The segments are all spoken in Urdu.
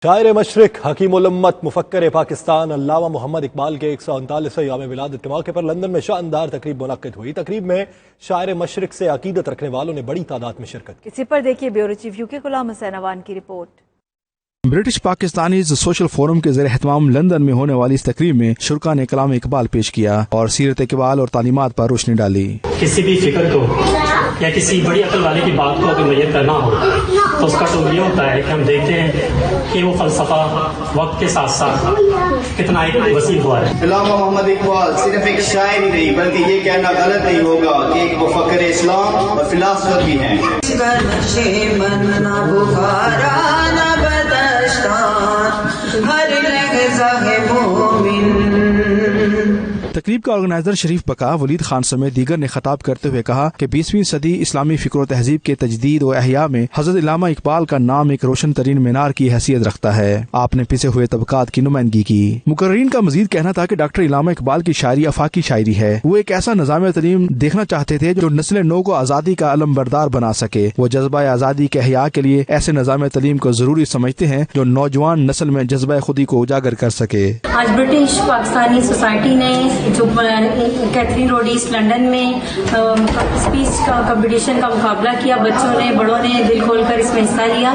شاعر مشرق حکیم الامت مفکر پاکستان علامہ محمد اقبال کے 139ویں یوم میلاد کے موقع پر لندن میں شاندار تقریب منعقد ہوئی۔ تقریب میں شاعر مشرق سے عقیدت رکھنے والوں نے بڑی تعداد میں شرکت کی۔ اسی پر دیکھیے بیورو چیف یو کے غلام حسین اوان کی report. British Pakistanis social forum کے زیر اہتمام لندن میں ہونے والی اس تقریب میں شرکاء نے کلام اقبال پیش کیا اور سیرت اقبال اور تعلیمات پر روشنی ڈالی۔ کسی بھی فکر کو یا کسی بڑی عقل والے کی بات کو اگر میسر کرنا ہو تو اس کا ٹول یہ ہوتا ہے کہ ہم دیکھتے ہیں کہ وہ فلسفہ وقت کے ساتھ ساتھ کتنا ایک وسیع ہوا ہے۔ علامہ محمد اقبال صرف ایک شاعر ہی نہیں بلکہ یہ کہنا غلط نہیں ہوگا کہ ایک مفکر اسلام اور فلاسفر بھی ہیں۔ تقریب کا آرگنائزر شریف بقا ولید خان سمیت دیگر نے خطاب کرتے ہوئے کہا کہ 20ویں صدی اسلامی فکر و تہذیب کے تجدید و احیاء میں حضرت علامہ اقبال کا نام ایک روشن ترین مینار کی حیثیت رکھتا ہے۔ آپ نے پیچھے ہوئے طبقات کی نمائندگی کی۔ مقررین کا مزید کہنا تھا کہ ڈاکٹر علامہ اقبال کی شاعری آفاقی شاعری ہے۔ وہ ایک ایسا نظام تعلیم دیکھنا چاہتے تھے جو نسل نو کو آزادی کا علم بردار بنا سکے۔ وہ جذبہ آزادی کے احیاء کے لیے ایسے نظام تعلیم کو ضروری سمجھتے ہیں جو نوجوان نسل میں جذبہ خودی کو اجاگر کر سکے۔ آج برٹش پاکستانی سوسائٹی نے جو کیتھرین روڈ ایسٹ لندن میں اسپیچ کا کمپٹیشن کا مقابلہ کیا، بچوں نے بڑوں نے دل کھول کر اس میں حصہ لیا۔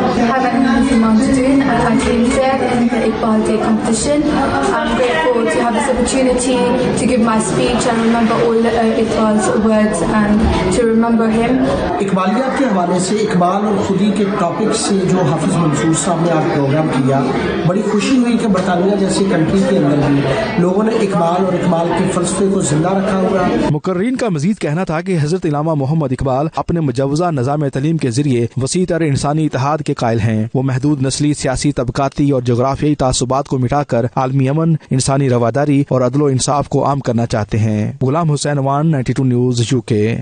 اقبالیات کے حوالے سے اقبال اور خودی کے ٹاپک سے جو حافظ منصور صاحب نے آج پروگرام کیا، بڑی خوشی ہوئی کہ برطانیہ جیسی کنٹری کے اندر بھی لوگوں نے اقبال اور اقبال کے فلسفے کو زندہ رکھا ہوا ہے۔ مقررین کا مزید کہنا تھا کہ حضرت علامہ محمد اقبال اپنے مجوزہ نظام تعلیم کے ذریعے وسیع تر انسانی اتحاد کے قائل ہیں۔ وہ محدود نسلی، سیاسی، طبقاتی اور جغرافیائی تعصبات کو مٹا کر عالمی امن، انسانی رواداری اور عدل و انصاف کو عام کرنا چاہتے ہیں۔ غلام حسین اوان، 92 نیوز، UK۔